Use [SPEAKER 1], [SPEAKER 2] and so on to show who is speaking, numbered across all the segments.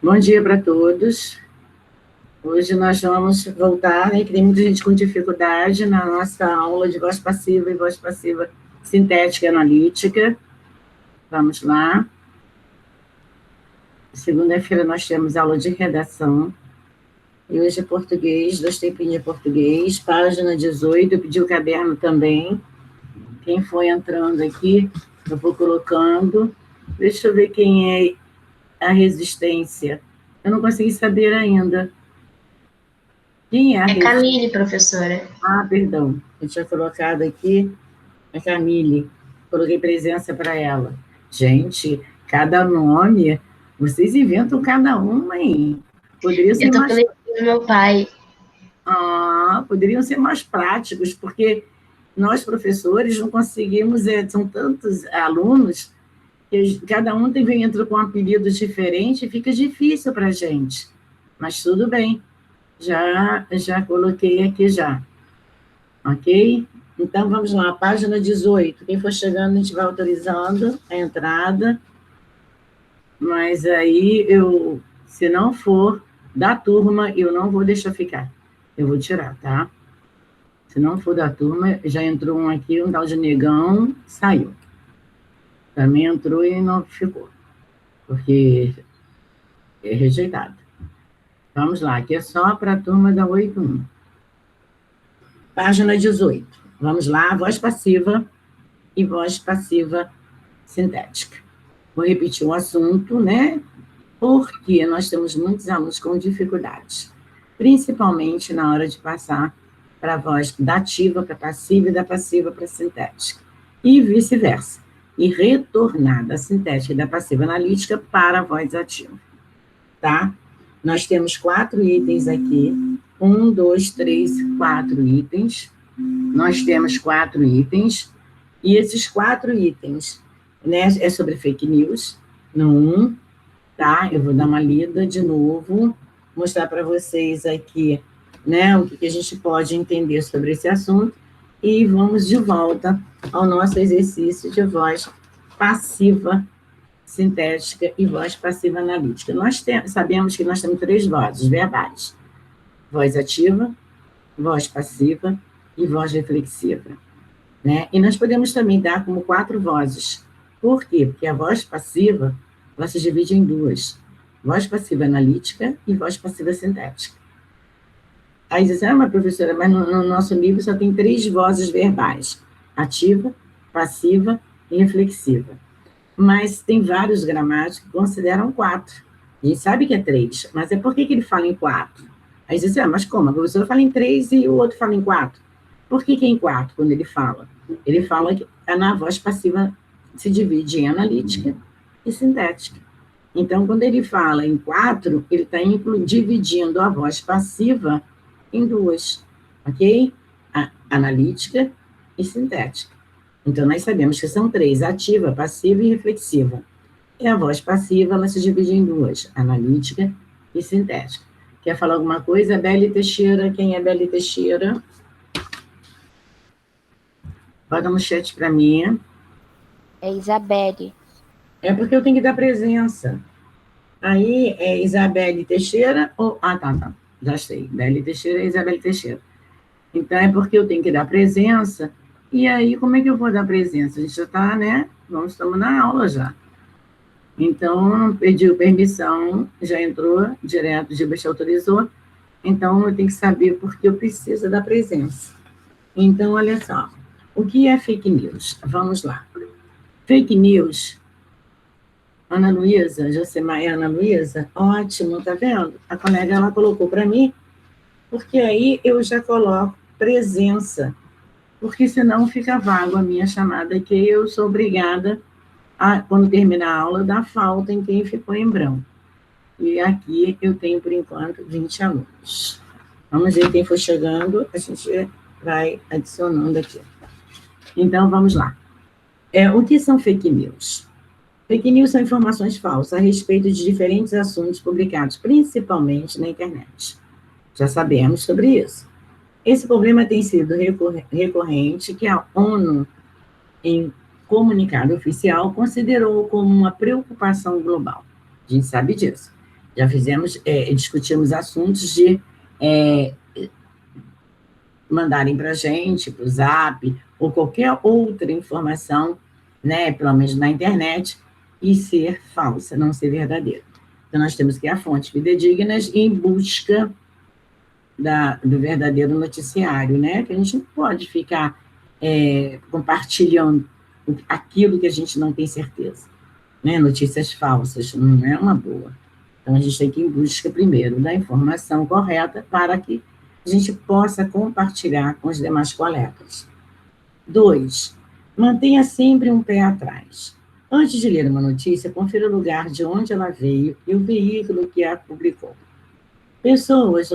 [SPEAKER 1] Bom dia para todos. Hoje nós vamos voltar, né, que tem muita gente com dificuldade na nossa aula de voz passiva e voz passiva sintética e analítica. Vamos lá. Segunda-feira nós temos aula de redação. E hoje é português, 2 tempinhos de português, página 18, eu pedi o caderno também. Quem foi entrando aqui, eu vou colocando. Deixa eu ver quem é a resistência. Eu não consegui saber ainda. Quem é a resistência?
[SPEAKER 2] Camille, professora.
[SPEAKER 1] Ah, perdão. Eu tinha colocado aqui a Camille. Coloquei presença para ela. Gente, cada nome, vocês inventam cada uma, hein? Poderiam ser
[SPEAKER 2] Eu tô
[SPEAKER 1] mais...
[SPEAKER 2] pelo meu pai.
[SPEAKER 1] Poderiam ser mais práticos, porque nós, professores, não conseguimos, são tantos alunos, que cada um entra com um apelido diferente e fica difícil para a gente. Mas tudo bem, já coloquei aqui já. Ok? Então, vamos lá, página 18. Quem for chegando, a gente vai autorizando a entrada. Mas aí, se não for da turma, eu não vou deixar ficar. Eu vou tirar, tá? Se não for da turma, já entrou um aqui, um tal de negão, saiu. Também entrou e não ficou, porque é rejeitado. Vamos lá, aqui é só para a turma da 81. Página 18. Vamos lá, voz passiva e voz passiva sintética. Vou repetir o assunto, né? Porque nós temos muitos alunos com dificuldades, principalmente na hora de passar para a voz da ativa para passiva e da passiva para sintética, e vice-versa, e retornar da sintética e da passiva analítica para a voz ativa, tá? Nós temos 4 itens aqui, 1, 2, 3, 4 itens, nós temos 4 itens, e esses 4 itens, né, é sobre fake news, no 1, tá? Eu vou dar uma lida de novo, mostrar para vocês aqui, né, o que a gente pode entender sobre esse assunto, e vamos de volta ao nosso exercício de voz passiva sintética e voz passiva analítica. Nós sabemos que nós temos 3 vozes verbais: voz ativa, voz passiva e voz reflexiva, né? E nós podemos também dar como 4 vozes. Por quê? Porque a voz passiva, ela se divide em 2: voz passiva analítica e voz passiva sintética. Aí diz, mas professora, mas no nosso livro só tem 3 vozes verbais: ativa, passiva e reflexiva. Mas tem vários gramáticos que consideram 4. A gente sabe que é 3, mas é por que ele fala em 4? Aí diz, mas como? A professora fala em 3 e o outro fala em 4. Por que é em 4 quando ele fala? Ele fala que na voz passiva se divide em analítica e sintética. Então, quando ele fala em 4, ele está dividindo a voz passiva em 2, ok? Analítica e sintética. Então, nós sabemos que são 3, ativa, passiva e reflexiva. E a voz passiva, ela se divide em 2, analítica e sintética. Quer falar alguma coisa? Beli Teixeira, quem é Beli Teixeira? Bota no chat para mim.
[SPEAKER 3] É Isabelle.
[SPEAKER 1] É porque eu tenho que dar presença. Aí, é Isabelle Teixeira ou... tá. Já sei. Beli Teixeira e Isabelle Teixeira. Então, é porque eu tenho que dar presença. E aí, como é que eu vou dar presença? A gente já está, né? Estamos na aula já. Então, pediu permissão, já entrou direto, Gilbert autorizou. Então, eu tenho que saber porque eu preciso da presença. Então, olha só. O que é fake news? Vamos lá. Fake news, Ana Luísa, Josemar e Ana Luísa, ótimo, tá vendo? A colega, ela colocou para mim, porque aí eu já coloco presença, porque senão fica vago a minha chamada, que eu sou obrigada a, quando terminar a aula, dar falta em quem ficou em branco. E aqui eu tenho, por enquanto, 20 alunos. Vamos ver quem for chegando, a gente vai adicionando aqui. Então, vamos lá. O que são fake news? Fake news são informações falsas a respeito de diferentes assuntos publicados, principalmente na internet. Já sabemos sobre isso. Esse problema tem sido recorrente, que a ONU, em comunicado oficial, considerou como uma preocupação global. A gente sabe disso. Já fizemos, discutimos assuntos de mandarem para a gente, para o Zap, ou qualquer outra informação, né, pelo menos na internet, e ser falsa, não ser verdadeira. Então, nós temos que ir a fontes fidedignas em busca do verdadeiro noticiário, né? Que a gente não pode ficar compartilhando aquilo que a gente não tem certeza, né? Notícias falsas, não é uma boa. Então, a gente tem que ir em busca, primeiro, da informação correta para que a gente possa compartilhar com os demais colegas. 2, mantenha sempre um pé atrás. Antes de ler uma notícia, confira o lugar de onde ela veio e o veículo que a publicou. Pessoas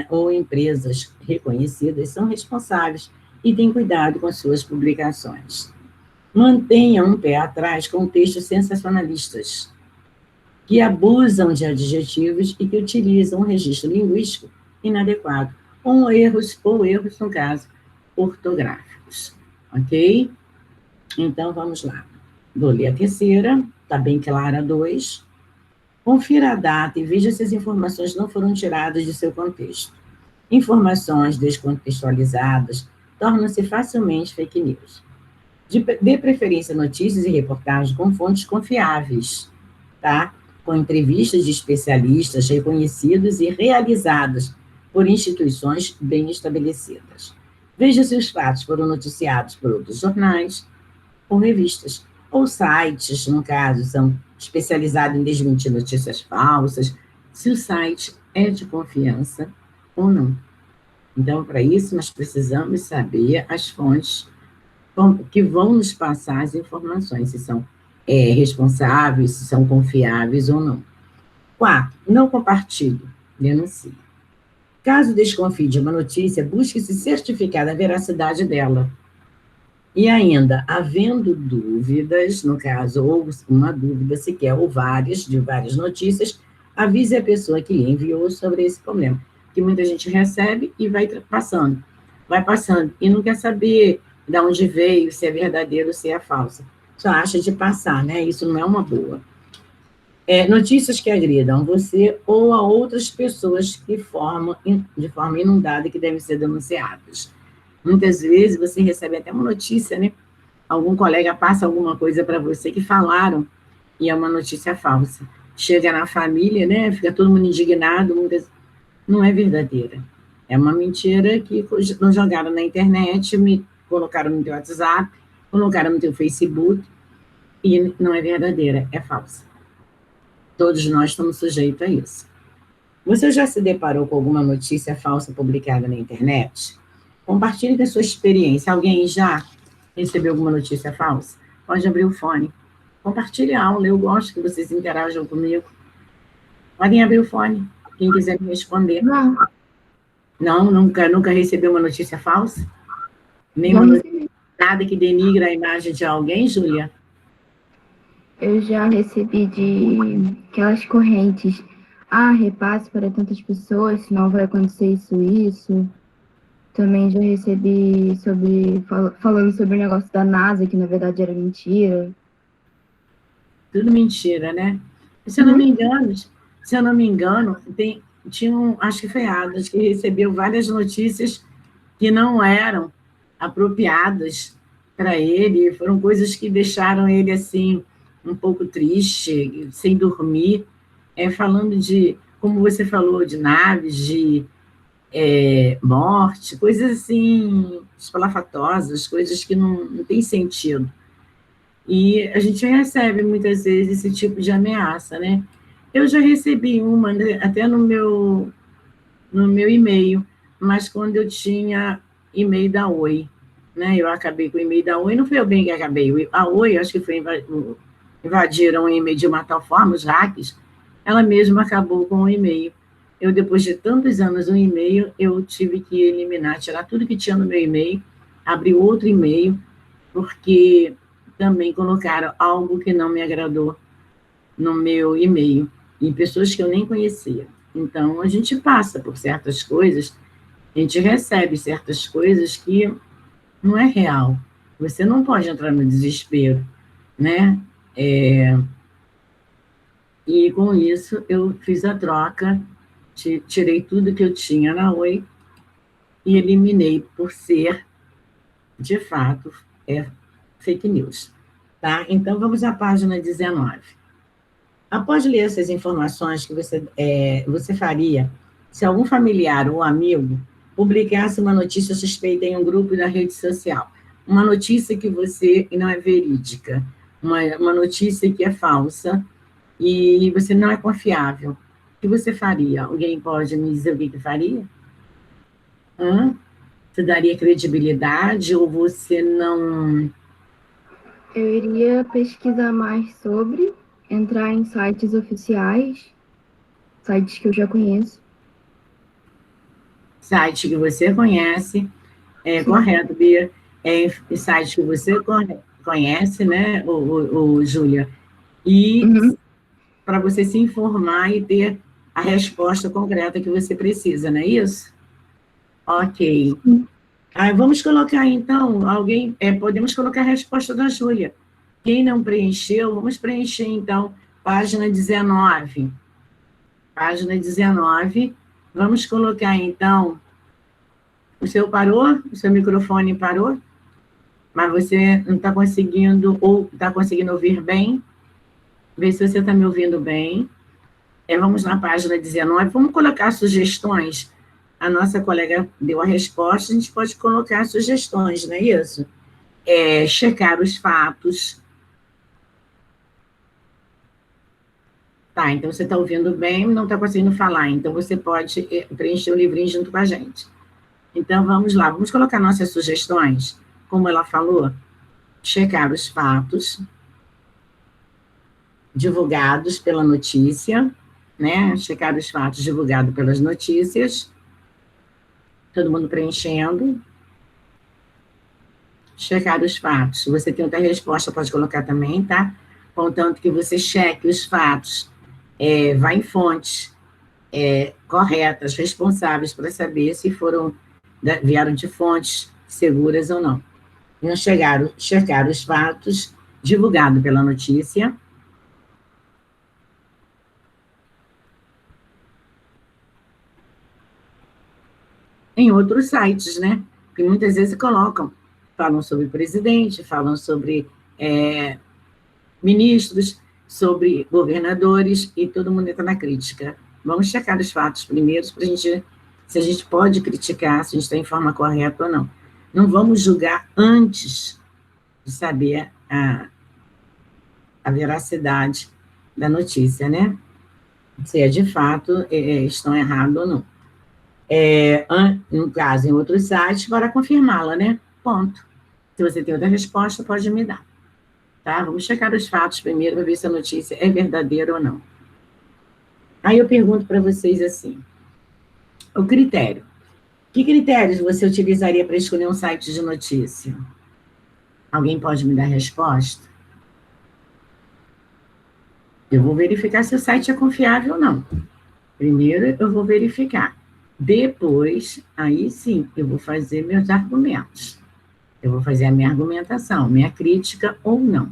[SPEAKER 1] ou empresas reconhecidas são responsáveis e têm cuidado com suas publicações. Mantenha um pé atrás com textos sensacionalistas, que abusam de adjetivos e que utilizam um registro linguístico inadequado, ou erros, no caso, ortográficos. Ok? Então, vamos lá. Vou ler a terceira, está bem clara, 2. Confira a data e veja se as informações não foram tiradas de seu contexto. Informações descontextualizadas tornam-se facilmente fake news. Dê preferência a notícias e reportagens com fontes confiáveis, tá? Com entrevistas de especialistas reconhecidos e realizadas por instituições bem estabelecidas. Veja se os fatos foram noticiados por outros jornais ou revistas, ou sites, no caso, são especializados em desmentir notícias falsas, se o site é de confiança ou não. Então, para isso, nós precisamos saber as fontes que vão nos passar as informações, se são responsáveis, se são confiáveis ou não. 4, não compartilhe, denuncie. Caso desconfie de uma notícia, busque se certificar da veracidade dela. E ainda, havendo dúvidas, no caso, ou uma dúvida sequer, ou de várias notícias, avise a pessoa que lhe enviou sobre esse problema, que muita gente recebe e vai passando, e não quer saber de onde veio, se é verdadeiro, se é falsa. Só acha de passar, né? Isso não é uma boa. Notícias que agridam você ou a outras pessoas de forma inundada que devem ser denunciadas. Muitas vezes você recebe até uma notícia, né? Algum colega passa alguma coisa para você que falaram e é uma notícia falsa. Chega na família, né? Fica todo mundo indignado, não é verdadeira. É uma mentira que nos jogaram na internet, me colocaram no teu WhatsApp, colocaram no teu Facebook, e não é verdadeira, é falsa. Todos nós estamos sujeitos a isso. Você já se deparou com alguma notícia falsa publicada na internet? Compartilhe da sua experiência. Alguém já recebeu alguma notícia falsa? Pode abrir o fone. Compartilhe a aula. Eu gosto que vocês interajam comigo. Podem abrir o fone. Quem quiser me responder. Não, nunca recebeu uma notícia falsa? Nada que denigra a imagem de alguém, Júlia?
[SPEAKER 4] Eu já recebi de aquelas correntes. Repasse para tantas pessoas, senão vai acontecer isso. Também já recebi falando sobre o negócio da NASA, que na verdade era mentira.
[SPEAKER 1] Tudo mentira, né? Se eu não me engano, tinha acho que foi Adas, que recebeu várias notícias que não eram apropriadas para ele, foram coisas que deixaram ele assim um pouco triste, sem dormir, falando de, como você falou, de naves, de morte, coisas assim, espalafatosas, coisas que não têm sentido. E a gente recebe, muitas vezes, esse tipo de ameaça, né? Eu já recebi uma, até no meu e-mail, mas quando eu tinha e-mail da Oi, né? Eu acabei com o e-mail da Oi, não foi eu bem que acabei. A Oi, acho que invadiram o e-mail de uma tal forma, os hackers, ela mesma acabou com o e-mail. Eu, depois de tantos anos no e-mail, eu tive que eliminar, tirar tudo que tinha no meu e-mail, abrir outro e-mail, porque também colocaram algo que não me agradou no meu e-mail, em pessoas que eu nem conhecia. Então, a gente passa por certas coisas, a gente recebe certas coisas que não é real. Você não pode entrar no desespero, né? E com isso eu fiz a troca, tirei tudo que eu tinha na Oi e eliminei por ser, de fato, fake news. Tá? Então, vamos à página 19. Após ler essas informações que você faria se algum familiar ou amigo publicasse uma notícia suspeita em um grupo da rede social, uma notícia que você não é verídica, uma notícia que é falsa e você não é confiável, o que você faria? Alguém pode me dizer o que faria? Você daria credibilidade ou você não...
[SPEAKER 4] Eu iria pesquisar mais sobre, entrar em sites oficiais, sites que eu já conheço.
[SPEAKER 1] Site que você conhece,
[SPEAKER 4] Sim.
[SPEAKER 1] correto, Bia, site que você conhece, né, Júlia? E para você se informar e ter a resposta concreta que você precisa, não é isso? Ok. Vamos colocar, então, podemos colocar a resposta da Júlia. Quem não preencheu, vamos preencher, então, página 19. Página 19. Vamos colocar, então, o seu parou? O seu microfone parou? Mas você não está conseguindo, ou está conseguindo ouvir bem? Vê se você está me ouvindo bem. Vamos na página 19. Vamos colocar sugestões. A nossa colega deu a resposta, a gente pode colocar sugestões, não é isso? Checar os fatos. Tá, então você está ouvindo bem, não está conseguindo falar, então você pode preencher o livrinho junto com a gente. Então, vamos lá, vamos colocar nossas sugestões, como ela falou, checar os fatos divulgados pela notícia, né? Checar os fatos divulgados pelas notícias, todo mundo preenchendo. Checar os fatos, se você tem outra resposta, pode colocar também, tá? Contanto que você cheque os fatos, vá em fontes corretas, responsáveis, para saber se vieram de fontes seguras ou não. Então, checar os fatos divulgados pela notícia. Em outros sites, né? Que muitas vezes falam sobre presidente, falam sobre ministros, sobre governadores, e todo mundo entra na crítica. Vamos checar os fatos primeiro, para se a gente pode criticar, se a gente está em forma correta ou não. Não vamos julgar antes de saber a veracidade da notícia, né? Se de fato estão errados ou não. No caso, em outros sites, para confirmá-la, né? Ponto. Se você tem outra resposta, pode me dar. Tá? Vamos checar os fatos primeiro, para ver se a notícia é verdadeira ou não. Aí eu pergunto para vocês assim, o critério. Que critérios você utilizaria para escolher um site de notícia? Alguém pode me dar a resposta? Eu vou verificar se o site é confiável ou não. Primeiro, eu vou verificar. Depois, aí sim, eu vou fazer meus argumentos. Eu vou fazer a minha argumentação, minha crítica ou não.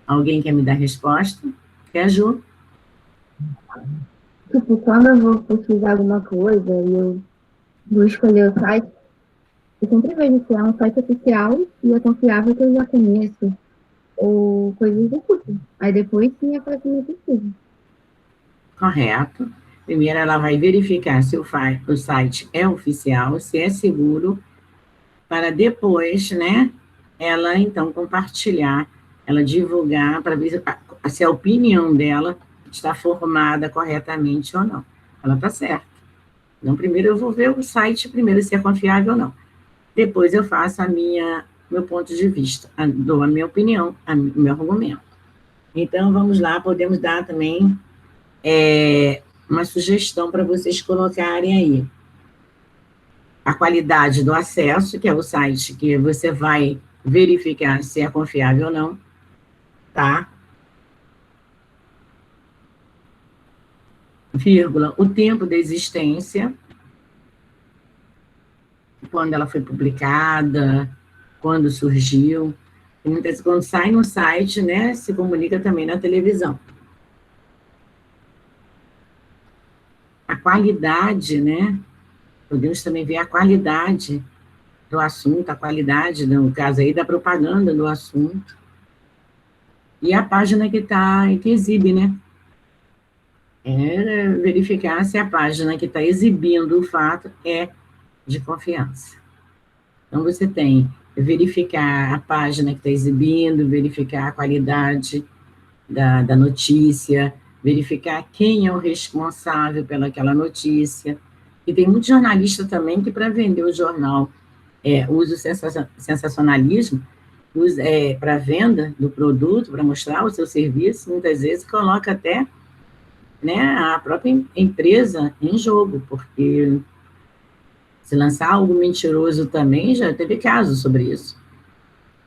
[SPEAKER 1] Alguém quer me dar a resposta? Quer, Ju?
[SPEAKER 4] Tipo, quando eu vou pesquisar alguma coisa e eu vou escolher o site, eu sempre vejo se é um site oficial e é confiável, que eu já conheço, ou coisas do tipo. Aí depois sim eu faço minha pesquisa.
[SPEAKER 1] Correto. Primeiro ela vai verificar se o site é oficial, se é seguro, para depois, né, ela então compartilhar, ela divulgar, para ver se a opinião dela está formada corretamente ou não. Ela está certa. Então, primeiro eu vou ver o site, primeiro se é confiável ou não. Depois eu faço meu ponto de vista, dou a minha opinião, o meu argumento. Então, vamos lá, podemos dar também uma sugestão para vocês colocarem aí. A qualidade do acesso, que é o site que você vai verificar se é confiável ou não, tá? Vírgula, o tempo da existência, quando ela foi publicada, quando surgiu. E muitas vezes, quando sai no site, né, se comunica também na televisão. a qualidade, né? Podemos também ver a qualidade do assunto, a qualidade, no caso aí, da propaganda do assunto. E a página que exibe, né? É verificar se a página que está exibindo o fato é de confiança. Então, você tem verificar a página que está exibindo, verificar a qualidade da notícia, verificar quem é o responsável pelaquela notícia. E tem muito jornalista também que, para vender o jornal, usa o sensacionalismo, para venda do produto, para mostrar o seu serviço, muitas vezes coloca até, né, a própria empresa em jogo, porque se lançar algo mentiroso também, já teve casos sobre isso.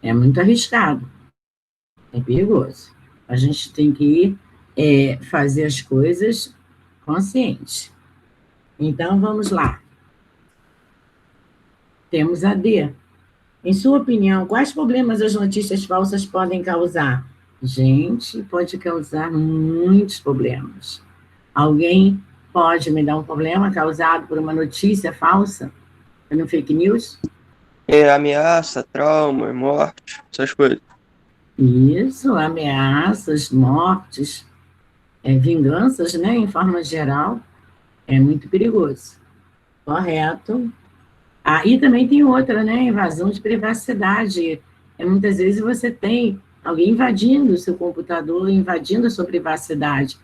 [SPEAKER 1] É muito arriscado, é perigoso. A gente tem que fazer as coisas consciente. Então, vamos lá. Temos a D. Em sua opinião, quais problemas as notícias falsas podem causar? Gente, pode causar muitos problemas. Alguém pode me dar um problema causado por uma notícia falsa? No fake news?
[SPEAKER 5] Ameaça, trauma, morte, essas coisas.
[SPEAKER 1] Isso, ameaças, mortes, vinganças, né, em forma geral, é muito perigoso. Correto. E também tem outra, né, invasão de privacidade. Muitas vezes você tem alguém invadindo o seu computador, invadindo a sua privacidade.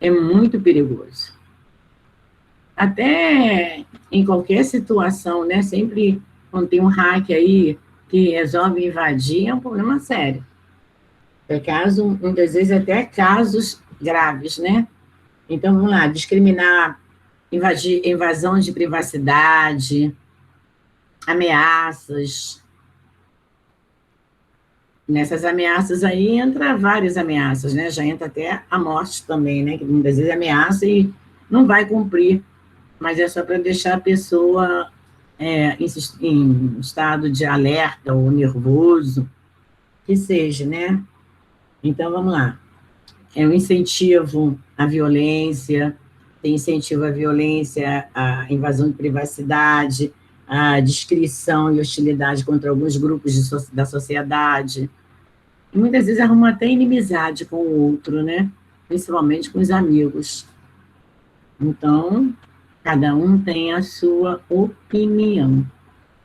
[SPEAKER 1] É muito perigoso. Até em qualquer situação, né, sempre quando tem um hack aí que resolve invadir, é um problema sério. Muitas vezes até casos graves, né? Então, vamos lá, discriminar, invasão de privacidade, ameaças. Nessas ameaças aí entra várias ameaças, né? Já entra até a morte também, né? Que muitas vezes ameaça e não vai cumprir, mas é só para deixar a pessoa em estado de alerta ou nervoso, que seja, né? Então, vamos lá. É um incentivo à violência, tem incentivo à violência, à invasão de privacidade, à descrição e hostilidade contra alguns grupos da sociedade. E muitas vezes arruma até inimizade com o outro, né? Principalmente com os amigos. Então, cada um tem a sua opinião.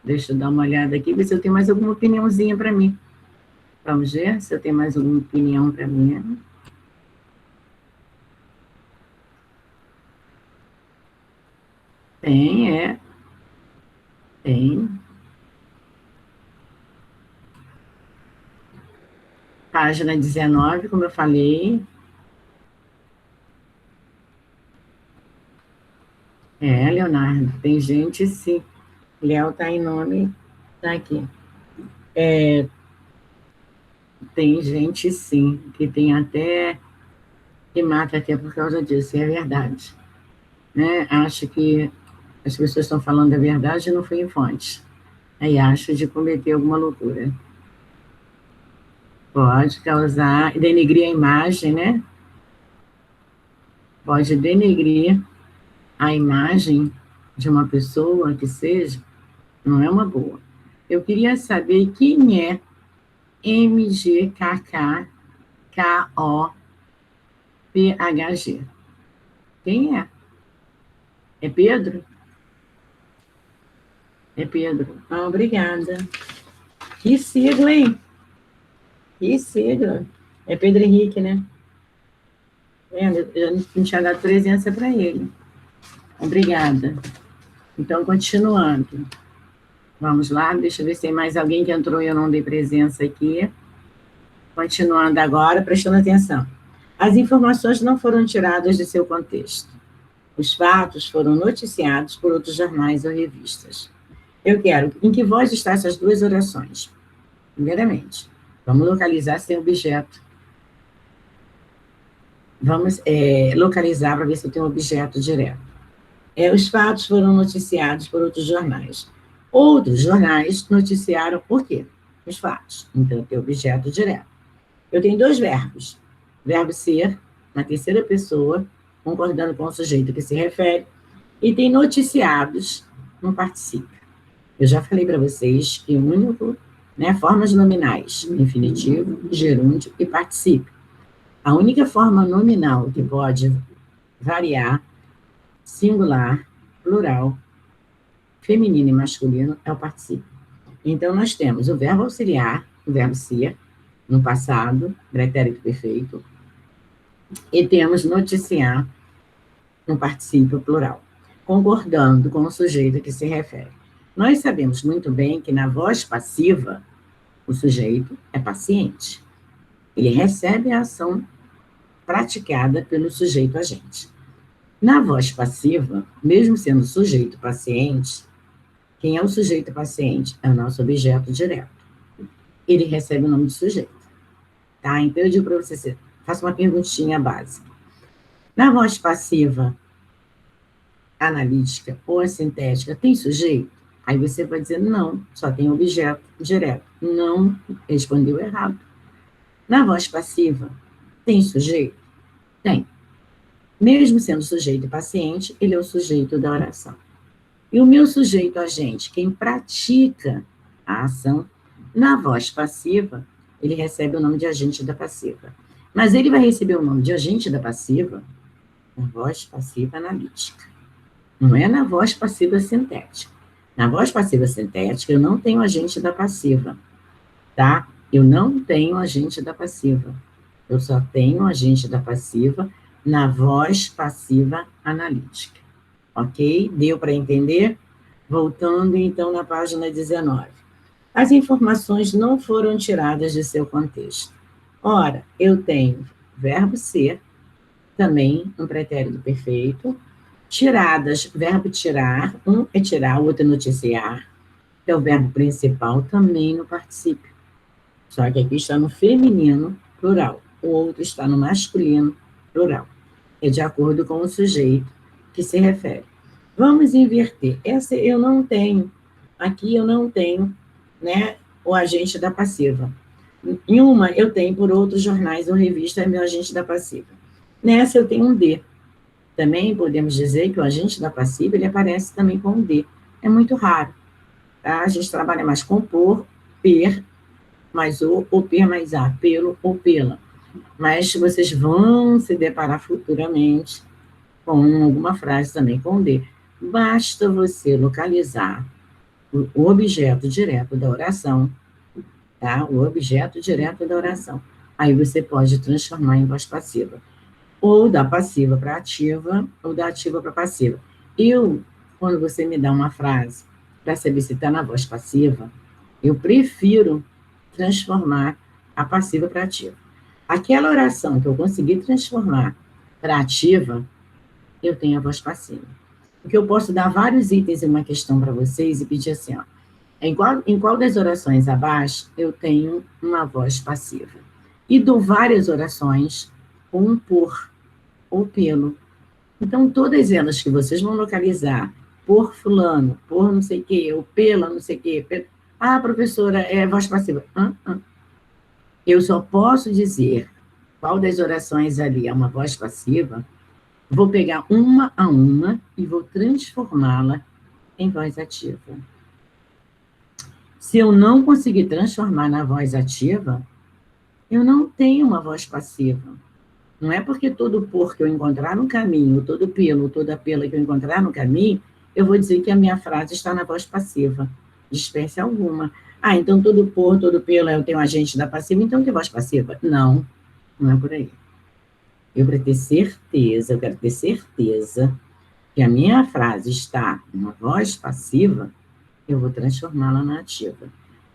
[SPEAKER 1] Deixa eu dar uma olhada aqui, ver se eu tenho mais alguma opiniãozinha para mim. Vamos ver se eu tenho mais alguma opinião para mim. Tem. Página 19, como eu falei. Leonardo, tem gente, sim. Léo está em nome, está aqui. Tem gente, sim, que tem até, que mata até por causa disso, é verdade. Né? Acho que as pessoas estão falando a verdade e não foi em fonte. Aí acho de cometer alguma loucura. Pode causar, denegrir a imagem, né? Pode denegrir a imagem de uma pessoa que seja, não é uma boa. Eu queria saber quem é MGKKKOPHG. Quem é? É Pedro? É Pedro. Obrigada. Que sigla, hein? Que sigla. É Pedro Henrique, né? Eu não tinha dado presença para ele. Obrigada. Então, continuando. Vamos lá, deixa eu ver se tem mais alguém que entrou e eu não dei presença aqui. Continuando agora, prestando atenção. As informações não foram tiradas de seu contexto. Os fatos foram noticiados por outros jornais ou revistas. Eu quero, em que voz estão essas duas orações? Primeiramente, vamos localizar sem objeto. Vamos localizar para ver se eu tenho um objeto direto. Os fatos foram noticiados por outros jornais. Outros jornais noticiaram por quê? Os fatos. Então, eu tenho objeto direto. Eu tenho dois verbos. Verbo ser, na terceira pessoa, concordando com o sujeito que se refere, e tem noticiados no particípio. Eu já falei para vocês que o único, né, formas nominais, infinitivo, gerúndio e particípio. A única forma nominal que pode variar, singular, plural, feminino e masculino, é o particípio. Então, nós temos o verbo auxiliar, o verbo ser, no passado, pretérito perfeito, e temos noticiar no particípio plural, concordando com o sujeito que se refere. Nós sabemos muito bem que na voz passiva, o sujeito é paciente. Ele recebe a ação praticada pelo sujeito agente. Na voz passiva, mesmo sendo sujeito paciente, quem é o sujeito paciente? É o nosso objeto direto. Ele recebe o nome de sujeito. Tá? Então, eu digo para você, faça uma perguntinha básica. Na voz passiva, analítica ou sintética, tem sujeito? Aí você vai dizer, não, só tem objeto direto. Não, respondeu errado. Na voz passiva, tem sujeito? Tem. Mesmo sendo sujeito e paciente, ele é o sujeito da oração. E o meu sujeito agente, quem pratica a ação, na voz passiva, ele recebe o nome de agente da passiva. Mas ele vai receber o nome de agente da passiva na voz passiva analítica. Não é na voz passiva sintética. Na voz passiva sintética, eu não tenho agente da passiva, tá? Eu não tenho agente da passiva. Eu só tenho agente da passiva na voz passiva analítica. Ok? Deu para entender? Voltando, então, na página 19. As informações não foram tiradas de seu contexto. Ora, eu tenho verbo ser, também um pretérito perfeito, tiradas, verbo tirar, um é tirar, o outro é noticiar, que é o verbo principal, também no particípio. Só que aqui está no feminino, plural. O outro está no masculino, plural. É de acordo com o sujeito que se refere. Vamos inverter. Essa eu não tenho. Aqui eu não tenho, né, o agente da passiva. Em uma, eu tenho por outros jornais ou revistas, é meu agente da passiva. Nessa, eu tenho um D. Também podemos dizer que o agente da passiva, ele aparece também com um D. É muito raro. Tá? A gente trabalha mais com por, per, mais o per mais a, pelo ou pela. Mas vocês vão se deparar futuramente com alguma frase também com D. Basta você localizar o objeto direto da oração, tá? O objeto direto da oração. Aí você pode transformar em voz passiva. Ou da passiva para ativa, ou da ativa para passiva. Quando você me dá uma frase para saber se está na voz passiva, eu prefiro transformar a passiva para ativa. Aquela oração que eu consegui transformar para ativa, eu tenho a voz passiva. Porque eu posso dar vários itens em uma questão para vocês e pedir assim, ó, em qual das orações abaixo eu tenho uma voz passiva? E dou várias orações com um por ou pelo. Então, todas elas que vocês vão localizar, por fulano, por não sei o quê, ou pela não sei o quê, ah, professora, é voz passiva. Eu só posso dizer qual das orações ali é uma voz passiva, vou pegar uma a uma e vou transformá-la em voz ativa. Se eu não conseguir transformar na voz ativa, eu não tenho uma voz passiva. Não é porque todo por que eu encontrar no caminho, todo pelo, toda pela que eu encontrar no caminho, eu vou dizer que a minha frase está na voz passiva, de espécie alguma. Ah, então todo por, todo pelo, eu tenho agente da passiva, então tem voz passiva? Não, não é por aí. Eu quero ter certeza que a minha frase está numa voz passiva, eu vou transformá-la na ativa.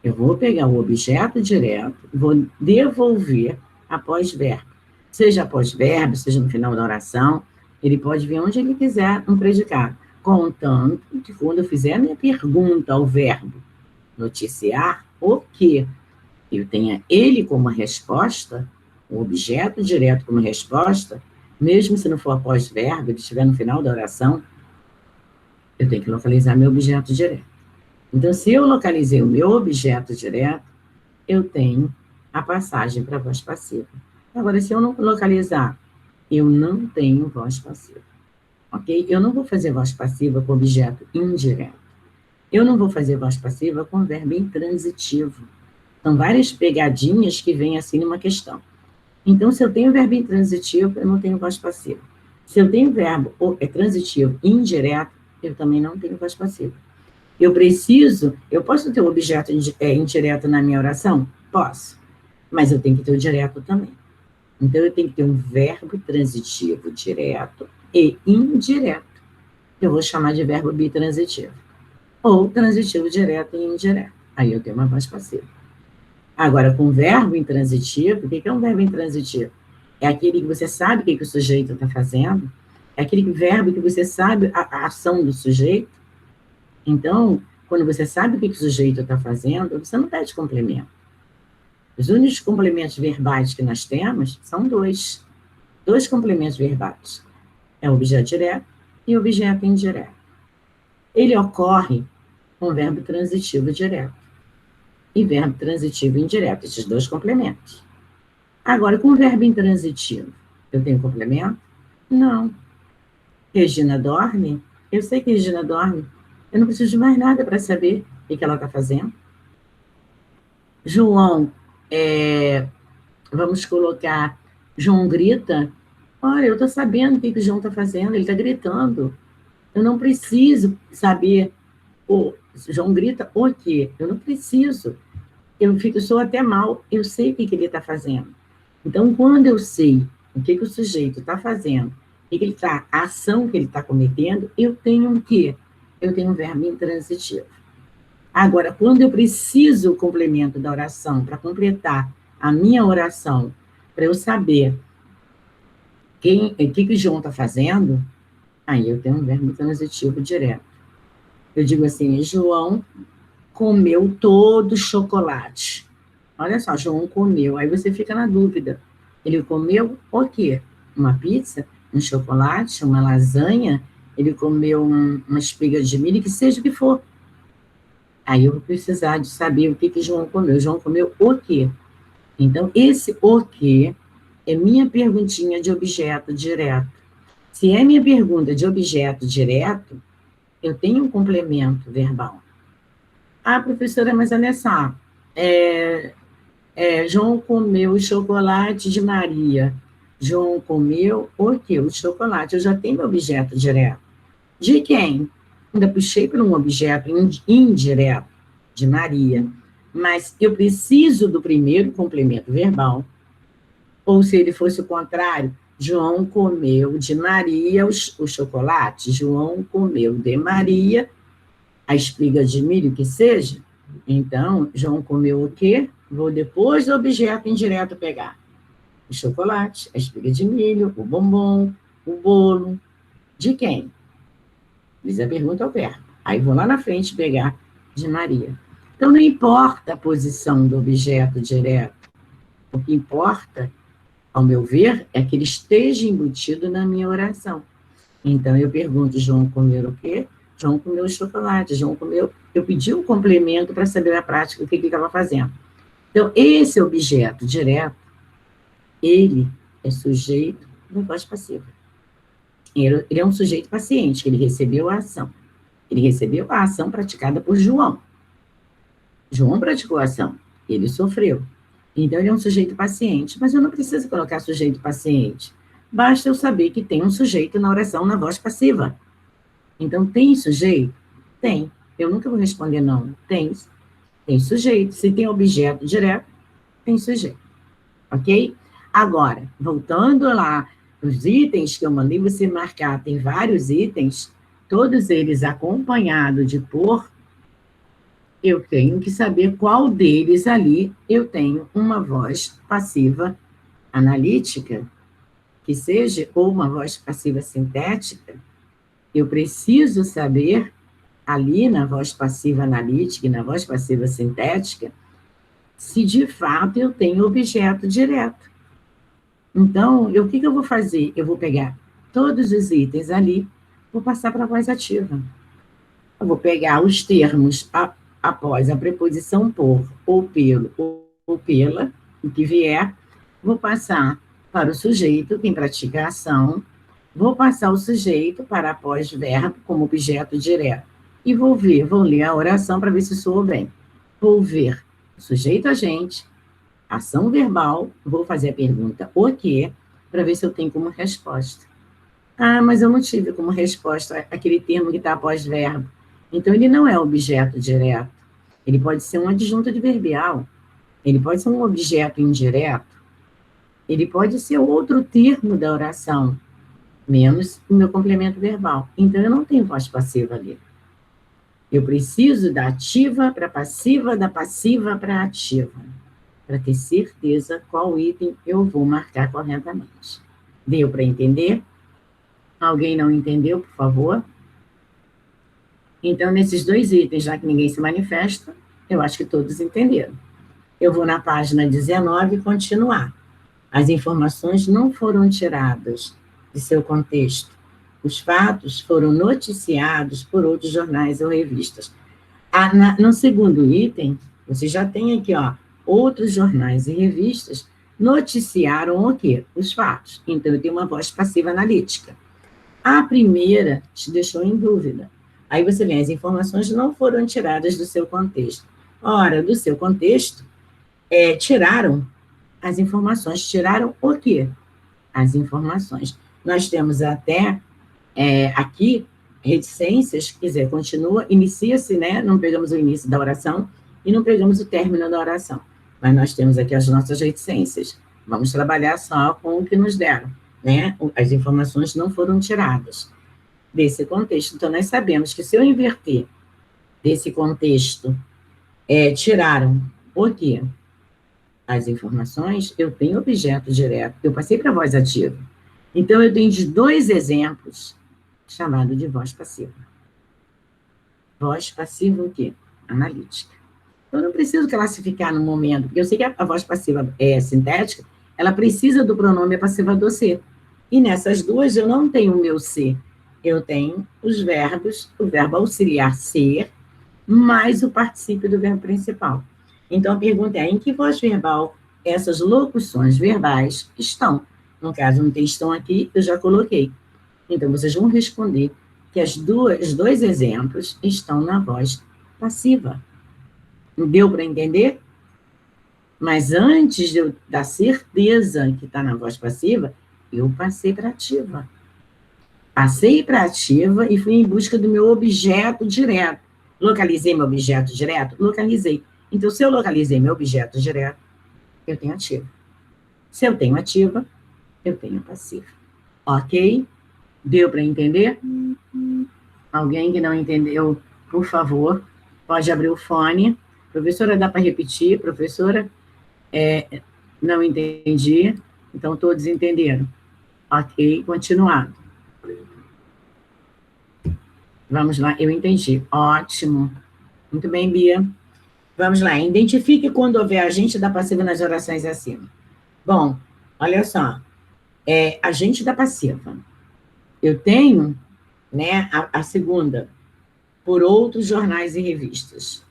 [SPEAKER 1] Eu vou pegar o objeto direto, vou devolver após verbo. Seja após verbo, seja no final da oração, ele pode vir onde ele quiser um predicado. Contanto que quando eu fizer a minha pergunta ao verbo noticiar, o que eu tenha ele como resposta, o objeto direto como resposta, mesmo se não for após verbo, ele estiver no final da oração, eu tenho que localizar meu objeto direto. Então, se eu localizei o meu objeto direto, eu tenho a passagem para a voz passiva. Agora, se eu não localizar eu não tenho voz passiva. Ok? Eu não vou fazer voz passiva com objeto indireto. Eu não vou fazer voz passiva com verbo intransitivo. São várias pegadinhas que vêm assim numa questão. Então, se eu tenho verbo intransitivo, eu não tenho voz passiva. Se eu tenho verbo transitivo indireto, eu também não tenho voz passiva. Eu posso ter um objeto indireto na minha oração? Posso. Mas eu tenho que ter o direto também. Então, eu tenho que ter um verbo transitivo direto e indireto. Eu vou chamar de verbo bitransitivo. Ou transitivo direto e indireto. Aí eu tenho uma voz passiva. Agora, com verbo intransitivo, o que é um verbo intransitivo? É aquele que você sabe o que o sujeito está fazendo, é aquele verbo que você sabe a ação do sujeito. Então, quando você sabe o que o sujeito está fazendo, você não pede complemento. Os únicos complementos verbais que nós temos são dois. Dois complementos verbais. É o objeto direto e o objeto indireto. Ele ocorre com verbo transitivo direto e verbo transitivo indireto, esses dois complementos. Agora, com verbo intransitivo, eu tenho complemento? Não. Regina dorme? Eu sei que Regina dorme. Eu não preciso de mais nada para saber o que ela está fazendo. João, vamos colocar, João grita. Olha, eu estou sabendo o que o João está fazendo, ele está gritando. Eu não preciso saber, João grita o quê? Eu não preciso. Eu sou até mal, eu sei o que ele está fazendo. Então, quando eu sei o que o sujeito está fazendo, a ação que ele está cometendo, eu tenho o quê? Eu tenho um verbo intransitivo. Agora, quando eu preciso o complemento da oração para completar a minha oração, para eu saber o que o João está fazendo, aí eu tenho um verbo transitivo direto. Eu digo assim, João comeu todo o chocolate. Olha só, João comeu. Aí você fica na dúvida. Ele comeu o quê? Uma pizza? Um chocolate? Uma lasanha? Ele comeu uma espiga de milho? Que seja o que for. Aí eu vou precisar de saber o que João comeu. João comeu o quê? Então, esse o quê é minha perguntinha de objeto direto. Se é minha pergunta de objeto direto, eu tenho um complemento verbal. Ah, professora, mas olha só, João comeu o chocolate de Maria. João comeu o quê? O chocolate. Eu já tenho objeto direto. De quem? Ainda puxei para um objeto indireto, de Maria. Mas eu preciso do primeiro complemento verbal. Ou se ele fosse o contrário, João comeu de Maria o chocolate. João comeu de Maria a espiga de milho, que seja. Então, João comeu o quê? Vou depois do objeto indireto pegar o chocolate, a espiga de milho, o bombom, o bolo. De quem? Diz a pergunta ao verbo. Aí vou lá na frente pegar de Maria. Então, não importa a posição do objeto direto. O que importa, ao meu ver, é que ele esteja embutido na minha oração. Então, eu pergunto, João comeu o quê? João comeu chocolate, João comeu... Eu pedi um complemento para saber na prática o que ele estava fazendo. Então, esse objeto direto, ele é sujeito da voz passiva. Ele é um sujeito paciente, que ele recebeu a ação. Ele recebeu a ação praticada por João. João praticou a ação, ele sofreu. Então, ele é um sujeito paciente, mas eu não preciso colocar sujeito paciente. Basta eu saber que tem um sujeito na oração na voz passiva. Então, tem sujeito? Tem. Eu nunca vou responder não. Tem sujeito. Se tem objeto direto, tem sujeito. Ok? Agora, voltando lá, os itens que eu mandei você marcar, tem vários itens, todos eles acompanhados de por, eu tenho que saber qual deles ali eu tenho uma voz passiva analítica, que seja, ou uma voz passiva sintética. Eu preciso saber, ali na voz passiva analítica e na voz passiva sintética, se de fato eu tenho objeto direto. Então, o que eu vou fazer? Eu vou pegar todos os itens ali, vou passar para a voz ativa. Eu vou pegar os termos após a preposição por, ou pelo, ou pela, o que vier, vou passar para o sujeito, quem pratica a ação, vou passar o sujeito para após verbo como objeto direto. E vou ler a oração para ver se soou bem. Vou ver o sujeito agente, ação verbal, vou fazer a pergunta o quê, para ver se eu tenho como resposta. Ah, mas eu não tive como resposta aquele termo que está após verbo. Então, ele não é objeto direto. Ele pode ser um adjunto adverbial. Ele pode ser um objeto indireto. Ele pode ser outro termo da oração, menos o meu complemento verbal. Então, eu não tenho voz passiva ali. Eu preciso da ativa para passiva, da passiva para ativa, para ter certeza qual item eu vou marcar corretamente. Deu para entender? Alguém não entendeu, por favor? Então, nesses dois itens, já que ninguém se manifesta, eu acho que todos entenderam. Eu vou na página 19 e continuar. As informações não foram tiradas de seu contexto. Os fatos foram noticiados por outros jornais ou revistas. No segundo item, você já tem aqui, ó, outros jornais e revistas noticiaram o quê? Os fatos. Então, eu tenho uma voz passiva analítica. A primeira te deixou em dúvida. Aí você vê, as informações não foram tiradas do seu contexto. Ora, do seu contexto, tiraram as informações. Tiraram o quê? As informações. Nós temos até aqui reticências, quer dizer, continua, inicia-se, né? Não pegamos o início da oração e não pegamos o término da oração. Mas nós temos aqui as nossas reticências. Vamos trabalhar só com o que nos deram, né? As informações não foram tiradas desse contexto. Então, nós sabemos que se eu inverter desse contexto, tiraram o quê? As informações, eu tenho objeto direto, eu passei para a voz ativa. Então, eu tenho de dois exemplos, chamado de voz passiva. Voz passiva o quê? Analítica. Eu não preciso classificar no momento, porque eu sei que a voz passiva sintética, ela precisa do pronome passiva do ser. E nessas duas, eu não tenho o meu ser. Eu tenho os verbos, o verbo auxiliar ser, mais o particípio do verbo principal. Então, a pergunta é, em que voz verbal essas locuções verbais estão? No caso, não tem estão aqui, eu já coloquei. Então, vocês vão responder que os dois exemplos estão na voz passiva. Deu para entender? Mas antes de eu dar certeza que está na voz passiva, eu passei para ativa. Passei para ativa e fui em busca do meu objeto direto. Localizei meu objeto direto? Localizei. Então, se eu localizei meu objeto direto, eu tenho ativa. Se eu tenho ativa, eu tenho passiva. Ok? Deu para entender? Alguém que não entendeu, por favor, pode abrir o fone. Professora, dá para repetir? Professora, não entendi. Então, todos entenderam. Ok, continuado. Vamos lá, eu entendi. Ótimo. Muito bem, Bia. Vamos lá, identifique quando houver agente da passiva nas orações acima. Bom, olha só. Agente da passiva. Eu tenho, né, a segunda, por outros jornais e revistas,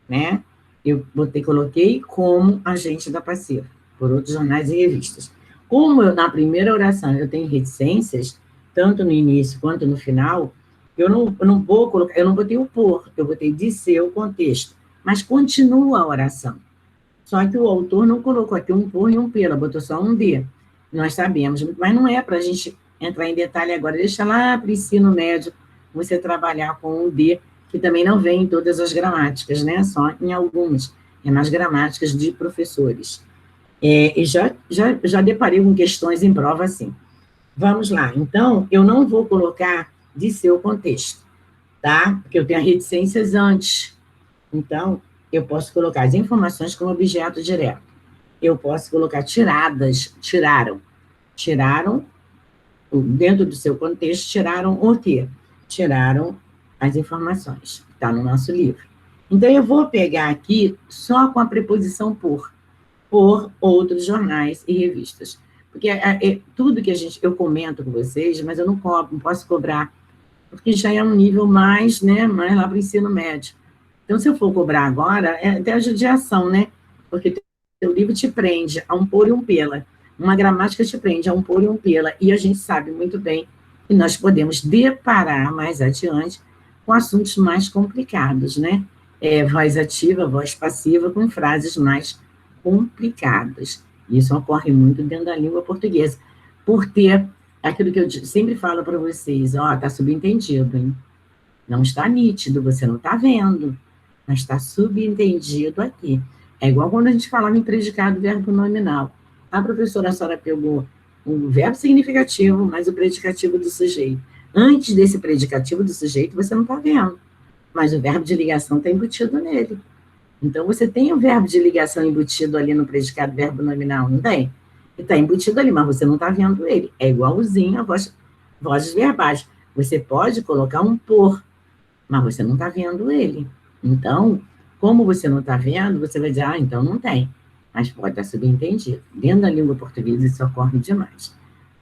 [SPEAKER 1] né? Eu coloquei como agente da passiva, por outros jornais e revistas. Como na primeira oração eu tenho reticências, tanto no início quanto no final, eu não vou colocar, eu não botei o por, eu botei de seu contexto, mas continua a oração. Só que o autor não colocou aqui um por e um pela, botou só um de. Nós sabemos, mas não é para a gente entrar em detalhe agora, deixa lá para o ensino médio você trabalhar com um de, que também não vem em todas as gramáticas, né? Só em algumas, nas gramáticas de professores. E já deparei com questões em prova assim. Vamos lá, então, eu não vou colocar de seu contexto, tá? Porque eu tenho reticências antes. Então, eu posso colocar as informações como objeto direto. Eu posso colocar tiradas, tiraram, dentro do seu contexto, tiraram o quê? Tiraram as informações, que está no nosso livro. Então, eu vou pegar aqui só com a preposição por outros jornais e revistas. Porque tudo que eu comento com vocês, mas eu não posso cobrar, porque já é um nível mais, né, mais lá para o ensino médio. Então, se eu for cobrar agora, é até a judiação, né? Porque o livro te prende a um por e um pela. Uma gramática te prende a um por e um pela, e a gente sabe muito bem que nós podemos deparar mais adiante com assuntos mais complicados, né? Voz ativa, voz passiva, com frases mais complicadas. Isso ocorre muito dentro da língua portuguesa, por ter aquilo que eu sempre falo para vocês, está subentendido, hein? Não está nítido, você não está vendo, mas está subentendido aqui. É igual quando a gente falava em predicado verbo nominal. A professora Sora pegou o verbo significativo, mas o predicativo do sujeito. Antes desse predicativo do sujeito, você não está vendo, mas o verbo de ligação está embutido nele. Então, você tem o verbo de ligação embutido ali no predicado verbo nominal, não tem? Ele está embutido ali, mas você não está vendo ele. É igualzinho a vozes verbais. Você pode colocar um por, mas você não está vendo ele. Então, como você não está vendo, você vai dizer, então não tem. Mas pode estar subentendido. Dentro da língua portuguesa, isso ocorre demais.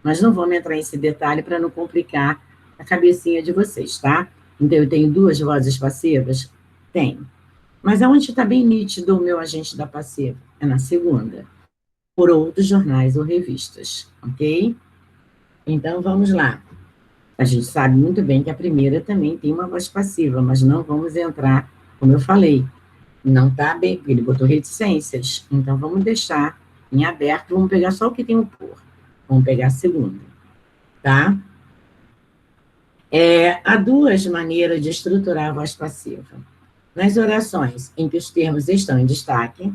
[SPEAKER 1] Mas não vamos entrar nesse detalhe para não complicar a cabecinha de vocês, tá? Então, eu tenho duas vozes passivas? Tenho. Mas aonde está bem nítido o meu agente da passiva? É na segunda. Por outros jornais ou revistas, ok? Então, vamos lá. A gente sabe muito bem que a primeira também tem uma voz passiva, mas não vamos entrar, como eu falei, não está bem, ele botou reticências, então vamos deixar em aberto, vamos pegar só o que tem o por. Vamos pegar a segunda, tá? Há duas maneiras de estruturar a voz passiva. Nas orações em que os termos estão em destaque,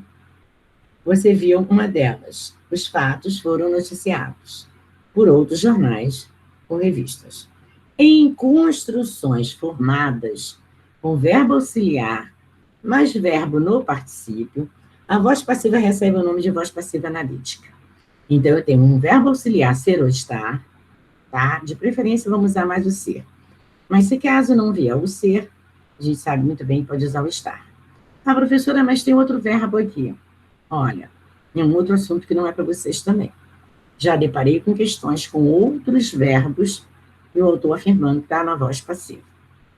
[SPEAKER 1] você viu uma delas. Os fatos foram noticiados por outros jornais ou revistas. Em construções formadas com verbo auxiliar mais verbo no particípio, a voz passiva recebe o nome de voz passiva analítica. Então, eu tenho um verbo auxiliar ser ou estar, tá? De preferência, vamos usar mais o ser. Mas se caso não vier o ser, a gente sabe muito bem que pode usar o estar. Ah, professora, mas tem outro verbo aqui. Olha, é um outro assunto que não é para vocês também. Já deparei com questões com outros verbos e o autor afirmando que está na voz passiva.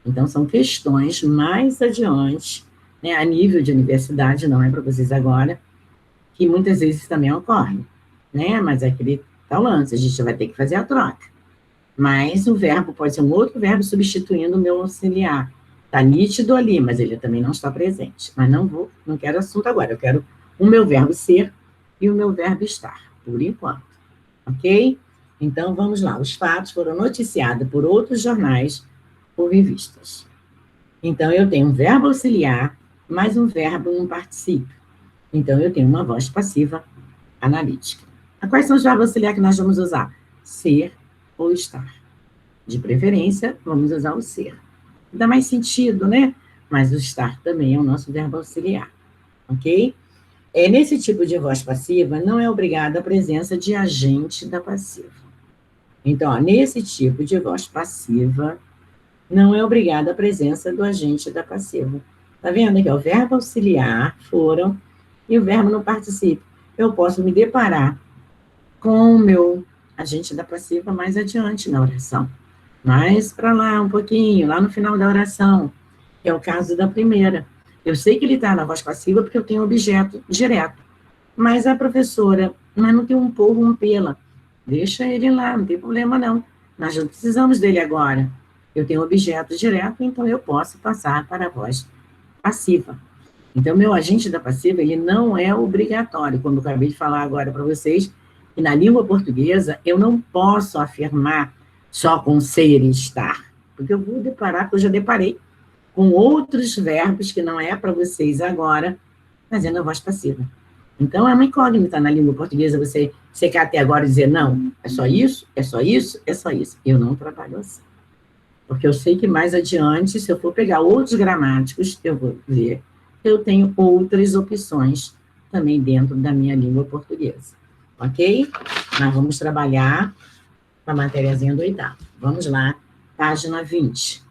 [SPEAKER 1] Então, são questões mais adiante, né, a nível de universidade, não é para vocês agora, que muitas vezes também ocorrem, né? Mas é aquele tal lance, a gente vai ter que fazer a troca. Mas o verbo pode ser um outro verbo substituindo o meu auxiliar. Está nítido ali, mas ele também não está presente. Mas não quero assunto agora, eu quero o meu verbo ser e o meu verbo estar, por enquanto. Ok? Então, vamos lá. Os fatos foram noticiados por outros jornais ou revistas. Então, eu tenho um verbo auxiliar mais um verbo no particípio. Então, eu tenho uma voz passiva analítica. Quais são os verbos auxiliares que nós vamos usar? Ser ou estar. De preferência, vamos usar o ser. Dá mais sentido, né? Mas o estar também é o nosso verbo auxiliar. Ok? Nesse tipo de voz passiva, não é obrigada a presença de agente da passiva. Então, nesse tipo de voz passiva, não é obrigada a presença do agente da passiva. Tá vendo aqui? O verbo auxiliar foram e o verbo no particípio. Eu posso me deparar com o meu agente da passiva mais adiante na oração. Mais para lá um pouquinho, lá no final da oração. É o caso da primeira. Eu sei que ele está na voz passiva porque eu tenho objeto direto. Mas a professora, mas não tem um por, um pela. Deixa ele lá, não tem problema não. Nós não precisamos dele agora. Eu tenho objeto direto, então eu posso passar para a voz passiva. Então, meu agente da passiva, ele não é obrigatório. Como eu acabei de falar agora para vocês, que na língua portuguesa, eu não posso afirmar só com ser e estar. Porque eu vou deparar, porque eu já deparei com outros verbos que não é para vocês agora, fazendo a voz passiva. Então, é uma incógnita na língua portuguesa você quer até agora dizer, não, é só isso, é só isso, é só isso. Eu não trabalho assim. Porque eu sei que mais adiante, se eu for pegar outros gramáticos, eu vou ver que eu tenho outras opções também dentro da minha língua portuguesa. Ok? Nós vamos trabalhar com a matériazinha do oitavo. Vamos lá, página 20.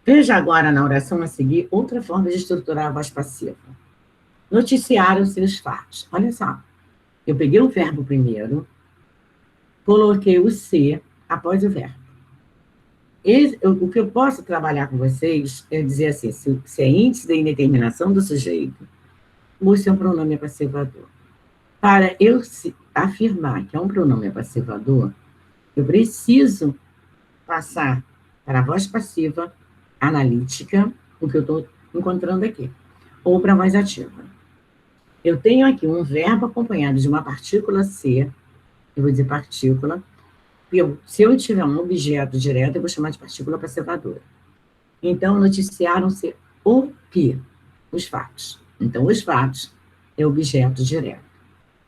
[SPEAKER 1] Veja agora na oração a seguir outra forma de estruturar a voz passiva. Noticiaram-se os fatos. Olha só, eu peguei o verbo primeiro, coloquei o ser após o verbo. O que eu posso trabalhar com vocês é dizer assim, se é índice da indeterminação do sujeito, use um pronome passivador. Para eu afirmar que é um pronome passivador, eu preciso passar para a voz passiva analítica, o que eu estou encontrando aqui, ou para a voz ativa. Eu tenho aqui um verbo acompanhado de uma partícula C, eu vou dizer partícula, se eu tiver um objeto direto, eu vou chamar de partícula passivadora. Então, noticiaram-se o que? Os fatos. Então, os fatos é objeto direto.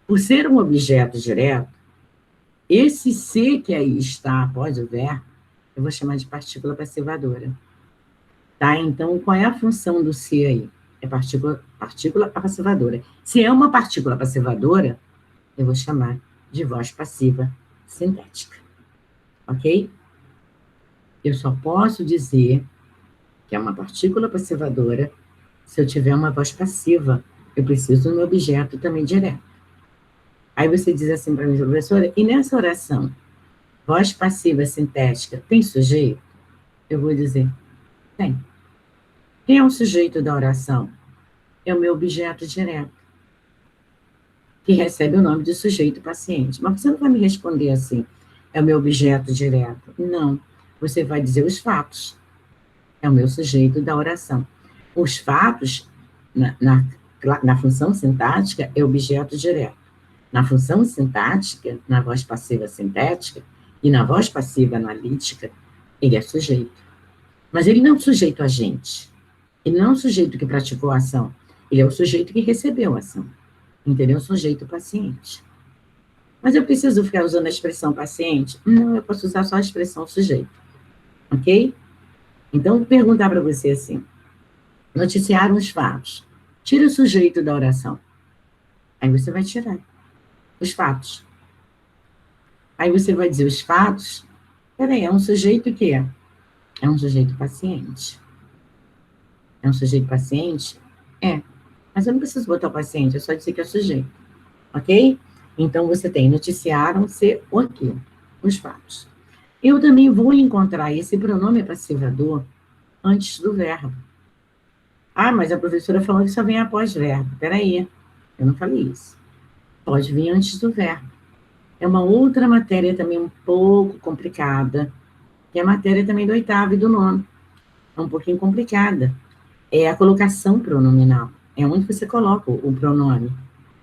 [SPEAKER 1] Por ser um objeto direto, esse se que aí está após o verbo, eu vou chamar de partícula passivadora. Tá? Então, qual é a função do se aí? É partícula passivadora. Se é uma partícula passivadora, eu vou chamar de voz passiva sintética. Ok? Eu só posso dizer que é uma partícula passivadora se eu tiver uma voz passiva. Eu preciso do meu objeto também direto. Aí você diz assim para mim, professora, e nessa oração, voz passiva sintética tem sujeito? Eu vou dizer, tem. Quem é o sujeito da oração? É o meu objeto direto, que recebe o nome de sujeito paciente. Mas você não vai me responder assim, é o meu objeto direto. Não, você vai dizer os fatos. É o meu sujeito da oração. Os fatos, na função sintática, é objeto direto. Na função sintática, na voz passiva sintética, e na voz passiva analítica, ele é sujeito. Mas ele não é um sujeito agente. Ele não é um sujeito que praticou a ação. Ele é o sujeito que recebeu a ação. Entendeu? O sujeito paciente. Mas eu preciso ficar usando a expressão paciente? Não, eu posso usar só a expressão sujeito. Ok? Então, vou perguntar para você assim. Noticiaram os fatos. Tira o sujeito da oração. Aí você vai tirar os fatos. Aí você vai dizer os fatos. Peraí, é um sujeito que é? É um sujeito paciente. É um sujeito paciente? É. Mas eu não preciso botar o paciente, é só dizer que é sujeito. Ok? Então, você tem noticiaram-se o quê? Os fatos. Eu também vou encontrar esse pronome passivador antes do verbo. Ah, mas a professora falou que só vem após verbo. Peraí, eu não falei isso. Pode vir antes do verbo. É uma outra matéria também um pouco complicada, que é a matéria também do oitavo e do nono. É um pouquinho complicada. É a colocação pronominal. É onde você coloca o pronome.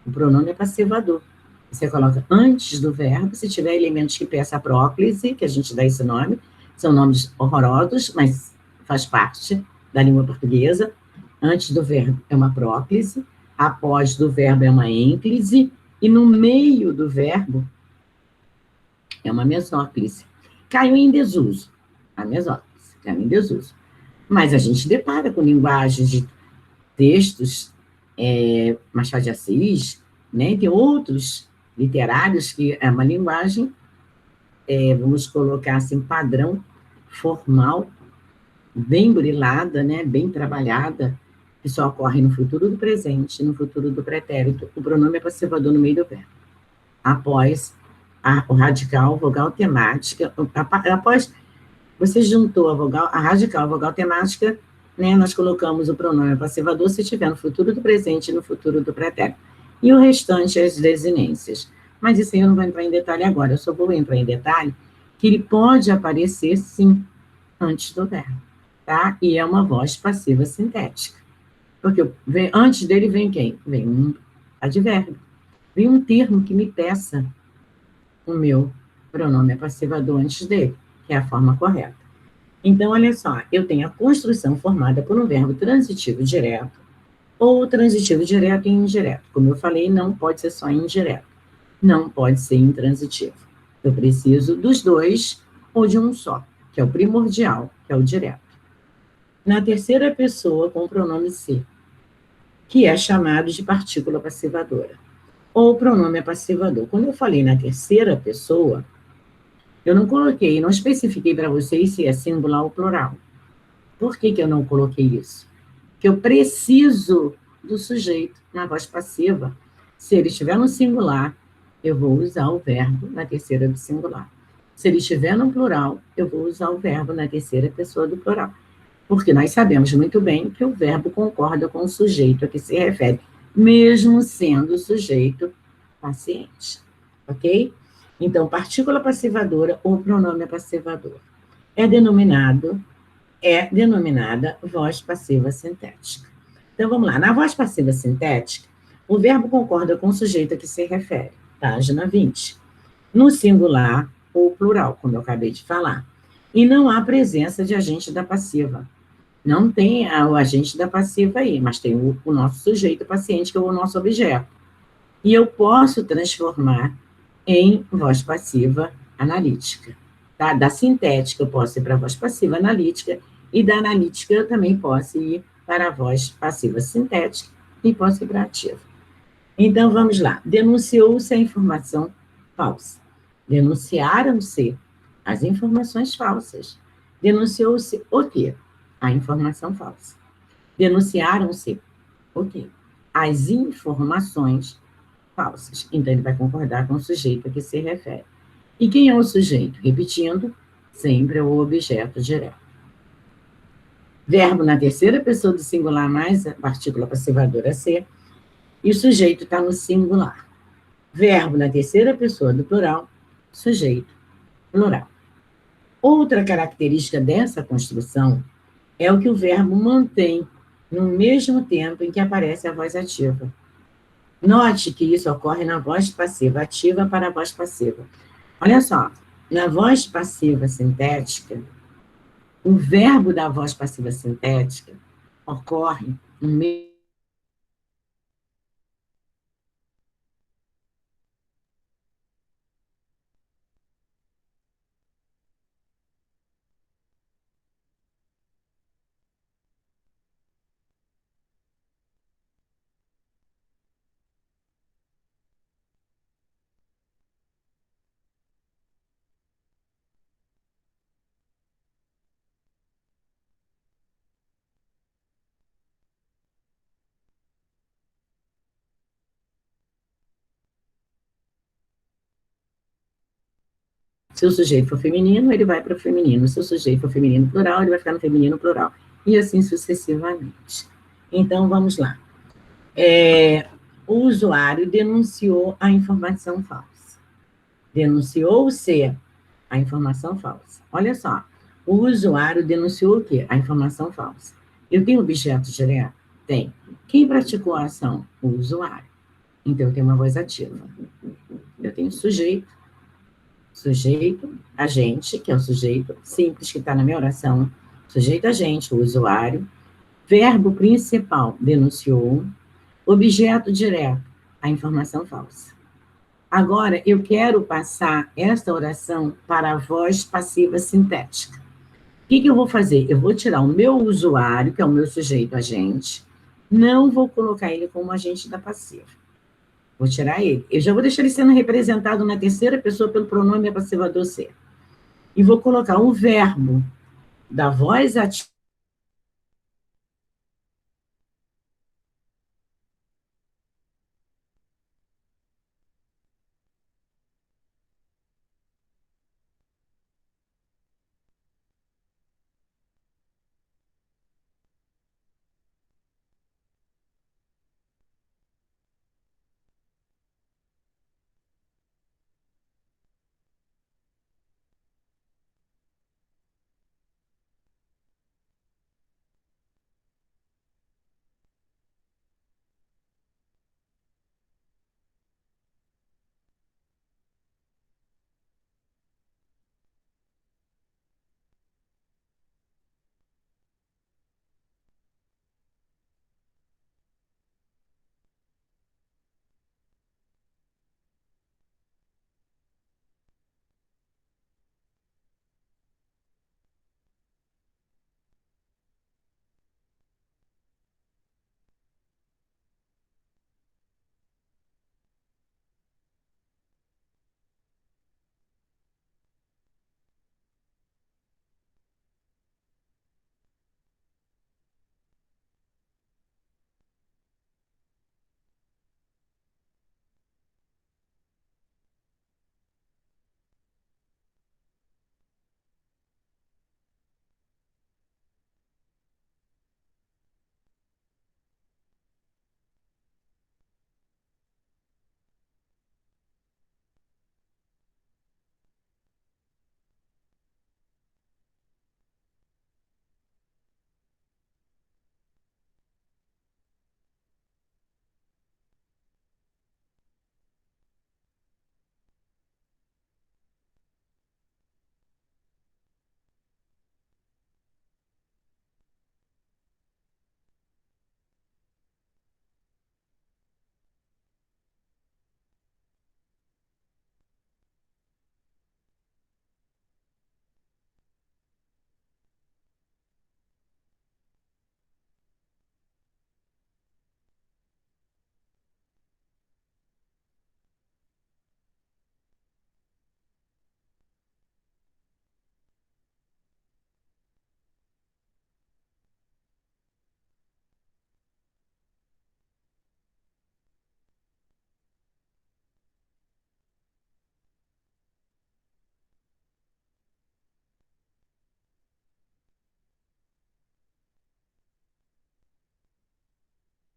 [SPEAKER 1] O pronome é passivador. Você coloca antes do verbo, se tiver elementos que peçam a próclise, que a gente dá esse nome, são nomes horrorosos, mas faz parte da língua portuguesa. Antes do verbo é uma próclise, após do verbo é uma ênclise, e no meio do verbo é uma mesóclise. Caiu em desuso. A mesóclise caiu em desuso. Mas a gente depara com linguagens de textos, Machado de Assis, né? Tem outros literários que é uma linguagem, vamos colocar assim, padrão, formal, bem burilada, né? Bem trabalhada, que só ocorre no futuro do presente, no futuro do pretérito. O pronome é passivador no meio do verbo. Após o radical, vogal temática, após você juntou a radical, a vogal temática, né, nós colocamos o pronome passivador se tiver no futuro do presente e no futuro do pretérito. E o restante, as desinências. Mas isso aí eu não vou entrar em detalhe agora, eu só vou entrar em detalhe que ele pode aparecer, sim, antes do verbo, tá? E é uma voz passiva sintética. Porque antes dele vem quem? Vem um advérbio. Vem um termo que me peça o meu pronome passivador antes dele, que é a forma correta. Então, olha só, eu tenho a construção formada por um verbo transitivo direto ou transitivo direto e indireto. Como eu falei, não pode ser só indireto, não pode ser intransitivo. Eu preciso dos dois ou de um só, que é o primordial, que é o direto. Na terceira pessoa, com o pronome se, que é chamado de partícula passivadora, ou pronome passivador. Quando eu falei na terceira pessoa, eu não coloquei, não especifiquei para vocês se é singular ou plural. Por que eu não coloquei isso? Porque eu preciso do sujeito na voz passiva. Se ele estiver no singular, eu vou usar o verbo na terceira do singular. Se ele estiver no plural, eu vou usar o verbo na terceira pessoa do plural. Porque nós sabemos muito bem que o verbo concorda com o sujeito a que se refere, mesmo sendo o sujeito paciente, ok? Então, partícula passivadora ou pronome passivador é denominada voz passiva sintética. Então, vamos lá. Na voz passiva sintética, o verbo concorda com o sujeito a que se refere. Página 20. No singular ou plural, como eu acabei de falar. E não há presença de agente da passiva. Não tem o agente da passiva aí, mas tem o nosso sujeito paciente, que é o nosso objeto. E eu posso transformar em voz passiva analítica. Tá? Da sintética eu posso ir para a voz passiva analítica, e da analítica eu também posso ir para a voz passiva sintética e posso ir para a ativa. Então, vamos lá. Denunciou-se a informação falsa. Denunciaram-se as informações falsas. Denunciou-se o quê? A informação falsa. Denunciaram-se o quê? As informações falsas. Então, ele vai concordar com o sujeito a que se refere. E quem é o sujeito? Repetindo, sempre é o objeto direto. Verbo na terceira pessoa do singular mais a partícula passivadora ser, e o sujeito está no singular. Verbo na terceira pessoa do plural, sujeito plural. Outra característica dessa construção é o que o verbo mantém no mesmo tempo em que aparece a voz ativa. Note que isso ocorre na voz passiva ativa para a voz passiva. Olha só, na voz passiva sintética, o verbo da voz passiva sintética ocorre no mesmo. Se o sujeito for feminino, ele vai para o feminino. Se o sujeito for feminino plural, ele vai ficar no feminino plural. E assim sucessivamente. Então, vamos lá. O usuário denunciou a informação falsa. Denunciou-se a informação falsa. Olha só. O usuário denunciou o quê? A informação falsa. Eu tenho objeto direto? Tem. Quem praticou a ação? O usuário. Então, eu tenho uma voz ativa. Eu tenho sujeito, agente, que é o sujeito simples que está na minha oração, sujeito, agente, o usuário, verbo principal, denunciou, objeto direto, a informação falsa. Agora, eu quero passar esta oração para a voz passiva sintética. O que eu vou fazer? Eu vou tirar o meu usuário, que é o meu sujeito, agente, não vou colocar ele como agente da passiva. Vou tirar ele. Eu já vou deixar ele sendo representado na terceira pessoa pelo pronome passivador ser. E vou colocar um verbo da voz ativa